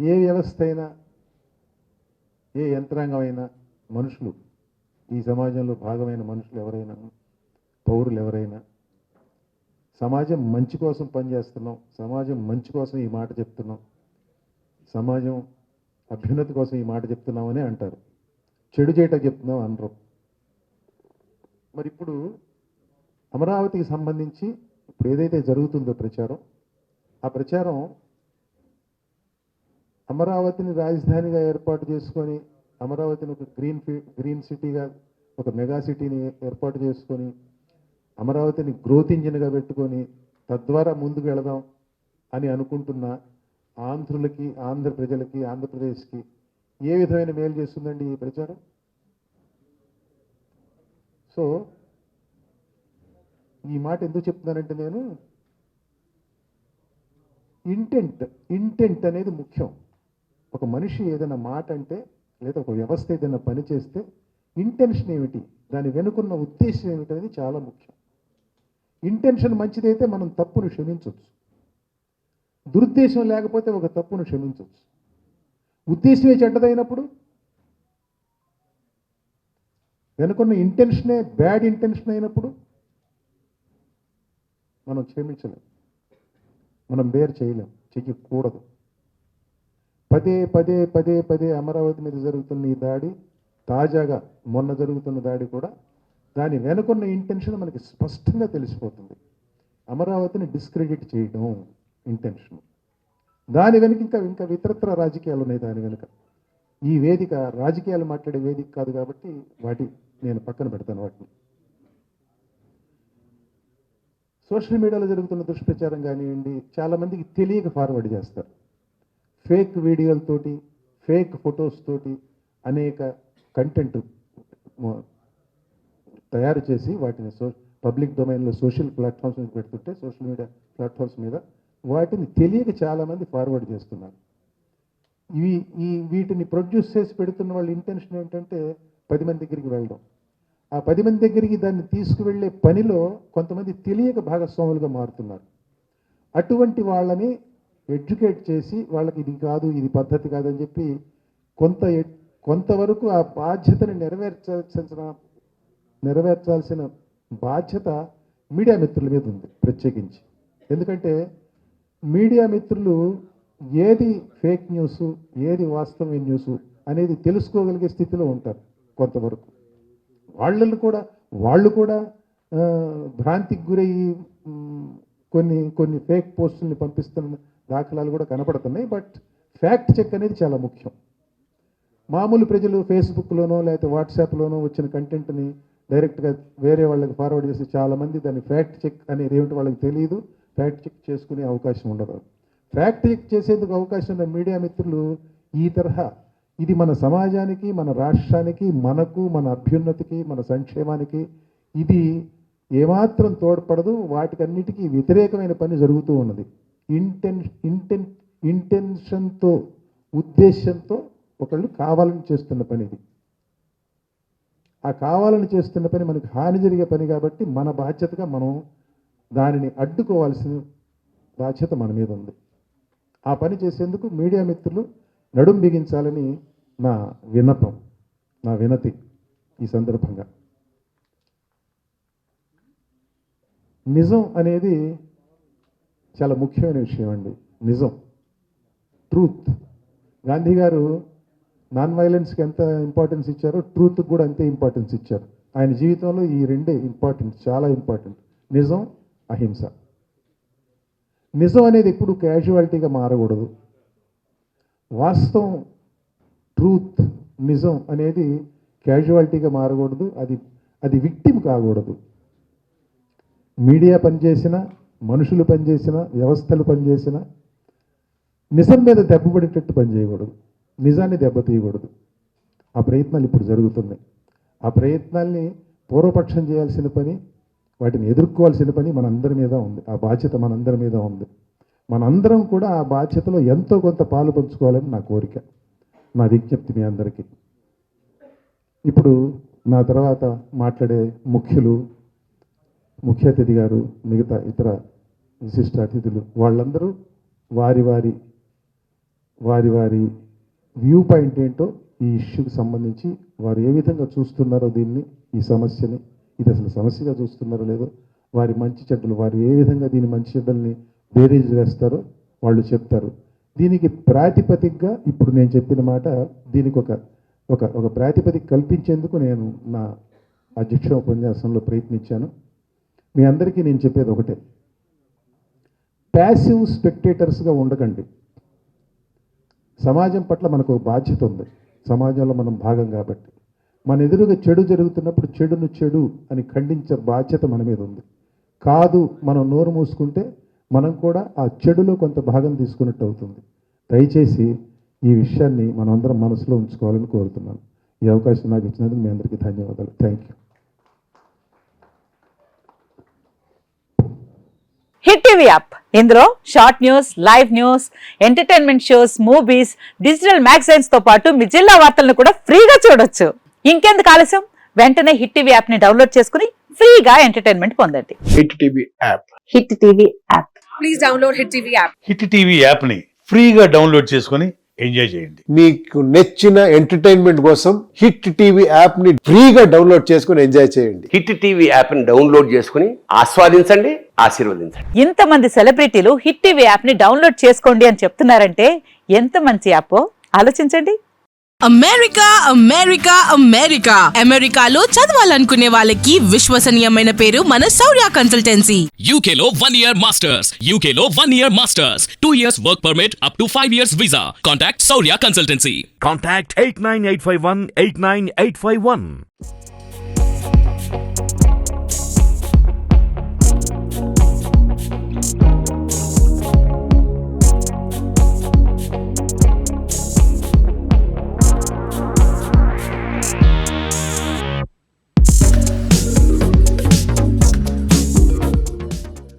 ఏ వ్యవస్థ అయినా, ఏ యంత్రాంగం అయినా, మనుషులు, ఈ సమాజంలో భాగమైన మనుషులు ఎవరైనా, పౌరులు ఎవరైనా, సమాజం మంచి కోసం పనిచేస్తున్నాం, సమాజం మంచి కోసం ఈ మాట చెప్తున్నాం, సమాజం అభ్యున్నతి కోసం ఈ మాట చెప్తున్నామని అంటారు. చెడు చేయటం చెప్తున్నాం అనరు. మరి ఇప్పుడు అమరావతికి సంబంధించి ఇప్పుడు ఏదైతే జరుగుతుందో ప్రచారం, ఆ ప్రచారం అమరావతిని రాజధానిగా ఏర్పాటు చేసుకొని, అమరావతిని ఒక గ్రీన్ సిటీగా, ఒక మెగా సిటీని ఏర్పాటు చేసుకొని, అమరావతిని గ్రోత్ ఇంజిన్గా పెట్టుకొని తద్వారా ముందుకు వెళదాం అని అనుకుంటున్న ఆంధ్రులకి, ఆంధ్ర ప్రజలకి, ఆంధ్రప్రదేశ్కి ఏ విధమైన మేలు చేస్తుందండి ఈ ప్రచారం? సో ఈ మాట ఎందుకు చెప్తున్నానంటే, నేను ఇంటెంట్ అనేది ముఖ్యం. ఒక మనిషి ఏదైనా మాట అంటే, లేదా ఒక వ్యవస్థ ఏదైనా పని చేస్తే ఇంటెన్షన్ ఏమిటి, దాని వెనుకున్న ఉద్దేశం ఏమిటి అనేది చాలా ముఖ్యం. ఇంటెన్షన్ మంచిదైతే మనం తప్పును క్షమించవచ్చు, దురుద్దేశం లేకపోతే ఒక తప్పును క్షమించవచ్చు. ఉద్దేశమే చెడ్డదైనప్పుడు, వెనుకున్న ఇంటెన్షనే బ్యాడ్ ఇంటెన్షన్ అయినప్పుడు మనం క్షమించలేం, మనం బేర్ చేయలేం, చెయ్యకూడదు. పదే పదే పదే పదే అమరావతి మీద జరుగుతున్న ఈ దాడి, తాజాగా మొన్న జరుగుతున్న దాడి కూడా దాని వెనుకున్న ఇంటెన్షన్ మనకి స్పష్టంగా తెలిసిపోతుంది. అమరావతిని డిస్క్రెడిట్ చేయడం ఇంటెన్షన్. దాని వెనుక ఇంకా ఇతరత్ర రాజకీయాలు ఉన్నాయి. దాని వెనుక ఈ వేదిక రాజకీయాలు మాట్లాడే వేదిక కాదు కాబట్టి నేను పక్కన పెడతాను వాటిని. సోషల్ మీడియాలో జరుగుతున్న దుష్ప్రచారం కానివ్వండి, చాలామందికి తెలియక ఫార్వర్డ్ చేస్తారు. ఫేక్ వీడియోలతోటి, ఫేక్ ఫొటోస్ తోటి అనేక కంటెంట్ తయారు చేసి వాటిని పబ్లిక్ డొమైన్లో సోషల్ ప్లాట్ఫామ్స్ మీద పెడుతుంటే, సోషల్ మీడియా ప్లాట్ఫామ్స్ మీద వాటిని తెలియక చాలామంది ఫార్వర్డ్ చేస్తున్నారు. వీటిని ప్రొడ్యూస్ చేసి పెడుతున్న వాళ్ళ ఇంటెన్షన్ ఏంటంటే 10 మంది దగ్గరికి వెళ్ళడం. ఆ 10 మంది దగ్గరికి దాన్ని తీసుకువెళ్ళే పనిలో కొంతమంది తెలియక భాగస్వాములుగా మారుతున్నారు. అటువంటి వాళ్ళని ఎడ్యుకేట్ చేసి వాళ్ళకి ఇది కాదు, ఇది పద్ధతి కాదని చెప్పి కొంతవరకు ఆ బాధ్యతని నెరవేర్చాల్సిన బాధ్యత మీడియా మిత్రుల మీద ఉంది ప్రత్యేకించి. ఎందుకంటే మీడియా మిత్రులు ఏది ఫేక్ న్యూస్, ఏది వాస్తవమైన న్యూస్ అనేది తెలుసుకోగలిగే స్థితిలో ఉంటారు కొంతవరకు. వాళ్ళు కూడా భ్రాంతికి గురయ్యి కొన్ని ఫేక్ పోస్టుల్ని పంపిస్తున్న దాఖలాలు కూడా కనపడుతున్నాయి. బట్ ఫ్యాక్ట్ చెక్ అనేది చాలా ముఖ్యం. మామూలు ప్రజలు ఫేస్బుక్లోనో లేకపోతే వాట్సాప్లోనో వచ్చిన కంటెంట్ని డైరెక్ట్గా వేరే వాళ్ళకి ఫార్వర్డ్ చేసి చాలామంది దాన్ని ఫ్యాక్ట్ చెక్ అనేది ఏమిటి వాళ్ళకి తెలియదు, ఫ్యాక్ట్ చెక్ చేసుకునే అవకాశం ఉండదు. ఫ్యాక్ట్ చెక్ చేసేందుకు అవకాశం ఉన్న మీడియా మిత్రులు ఈ తరహా, ఇది మన సమాజానికి, మన రాష్ట్రానికి, మనకు, మన అభ్యున్నతికి, మన సంక్షేమానికి ఇది ఏమాత్రం తోడ్పడదు. వాటికన్నిటికీ వ్యతిరేకమైన పని జరుగుతూ ఉన్నది. ఇంటెన్షన్తో, ఉద్దేశంతో ఒకళ్ళు కావాలని చేస్తున్న పని ఇది. ఆ కావాలని చేస్తున్న పని మనకు హాని జరిగే పని కాబట్టి మన బాధ్యతగా మనం దానిని అడ్డుకోవాల్సిన బాధ్యత మన మీద ఉంది. ఆ పని చేసేందుకు మీడియా మిత్రులు నడుం బిగించాలని నా వినతి ఈ సందర్భంగా. నిజం అనేది చాలా ముఖ్యమైన విషయం అండి. నిజం, ట్రూత్. గాంధీ గారు నాన్ వైలెన్స్కి ఎంత ఇంపార్టెన్స్ ఇచ్చారో ట్రూత్కి కూడా అంతే ఇంపార్టెన్స్ ఇచ్చారు. ఆయన జీవితంలో ఈ రెండే ఇంపార్టెంట్, చాలా ఇంపార్టెంట్. నిజం, అహింస. నిజం అనేది ఎప్పుడు క్యాజువాలిటీగా మారకూడదు. వాస్తవం, ట్రూత్, నిజం అనేది క్యాజువాలిటీగా మారకూడదు. అది విక్టిమ్ కాకూడదు. మీడియా పనిచేసిన, మనుషులు పనిచేసిన, వ్యవస్థలు పనిచేసిన నిజం మీద దెబ్బపడేటట్టు పనిచేయకూడదు, నిజాన్ని దెబ్బతీయకూడదు. ఆ ప్రయత్నాలు ఇప్పుడు జరుగుతున్నాయి. ఆ ప్రయత్నాల్ని పూర్వపక్షం చేయాల్సిన పని, వాటిని ఎదుర్కోవాల్సిన పని మనందరి మీద ఉంది. ఆ బాధ్యత మనందరి మీద ఉంది. మనందరం కూడా ఆ బాధ్యతలో ఎంతో కొంత పాలు పంచుకోవాలని నా కోరిక, నా విజ్ఞప్తి మీ అందరికీ. ఇప్పుడు నా తర్వాత మాట్లాడే ముఖ్య అతిథి గారు, మిగతా ఇతర విశిష్ట అతిథులు, వాళ్ళందరూ వారి వారి వారి వ్యూ పాయింట్ ఏంటో ఈ ఇష్యూకి సంబంధించి వారు ఏ విధంగా చూస్తున్నారో దీన్ని, ఈ సమస్యని, ఇది అసలు సమస్యగా చూస్తున్నారో లేదో, వారి మంచి చెడ్డలు, వారు ఏ విధంగా దీని మంచి చెడ్డల్ని బేరీజ్ వేస్తారో వాళ్ళు చెప్తారు. దీనికి ప్రాతిపదికగా ఇప్పుడు నేను చెప్పిన మాట, దీనికి ఒక ప్రాతిపదిక కల్పించేందుకు నేను నా అధ్యక్ష ఉపన్యాసంలో ప్రయత్నించాను. మీ అందరికీ నేను చెప్పేది ఒకటే, ప్యాసివ్ స్పెక్టేటర్స్గా ఉండకండి. సమాజం పట్ల మనకు ఒక బాధ్యత ఉంది, సమాజంలో మనం భాగం కాబట్టి. మన ఎదురుగా చెడు జరుగుతున్నప్పుడు చెడును చెడు అని ఖండించే బాధ్యత మన మీద ఉంది. కాదు, మనం నోరు మూసుకుంటే మనం కూడా ఆ చెడులో కొంత భాగం తీసుకున్నట్టు అవుతుంది. దయచేసి ఈ విషయాన్ని మనం అందరం మనసులో ఉంచుకోవాలని కోరుతున్నాను. ఈ అవకాశం నాకు ఇచ్చినందుకు మీ అందరికీ ధన్యవాదాలు. Thank you. Hit TV app, ఇందులో short news, live news, entertainment shows, movies, digital magazines తో పాటు మీ జిల్లా వార్తలను కూడా ఫ్రీగా చూడొచ్చు. ఇంకెందుకు ఆలస్యం, వెంటనే హిట్ టీవీ యాప్ ని డౌన్లోడ్ చేసుకుని ఫ్రీగా ఎంటర్టైన్మెంట్ పొందండి. Hit TV app. Hit TV app. Please download hit TV app. Hit TV app ని ఫ్రీగా డౌన్లోడ్ చేసుకొని ఎంజాయ్ చేయండి. మీకు నచ్చిన ఎంటర్టైన్మెంట్ కోసం హిట్ టీవీ యాప్ ని ఫ్రీగా డౌన్లోడ్ చేసుకొని ఎంజాయ్ చేయండి. హిట్ టీవీ యాప్ ని డౌన్లోడ్ చేసుకుని ఆస్వాదించండి, ఆశీర్వదించండి. ఇంతమంది సెలబ్రిటీలు హిట్ టీవీ యాప్ ని డౌన్లోడ్ చేసుకోండి అని చెప్తున్నారంటే ఎంత మంచి యాప్ ఆలోచించండి. అమెరికా అమెరికా అమెరికా అమెరికాలో చదవాలనుకునే వాళ్ళకి విశ్వసనీయమైన పేరు మన శౌర్య కన్సల్టెన్సీ. UK లో 1 year masters, UK లో 1 year masters, 2 years work permit up to 5 years visa. Contact Shaurya Consultancy. Contact 89851 89851.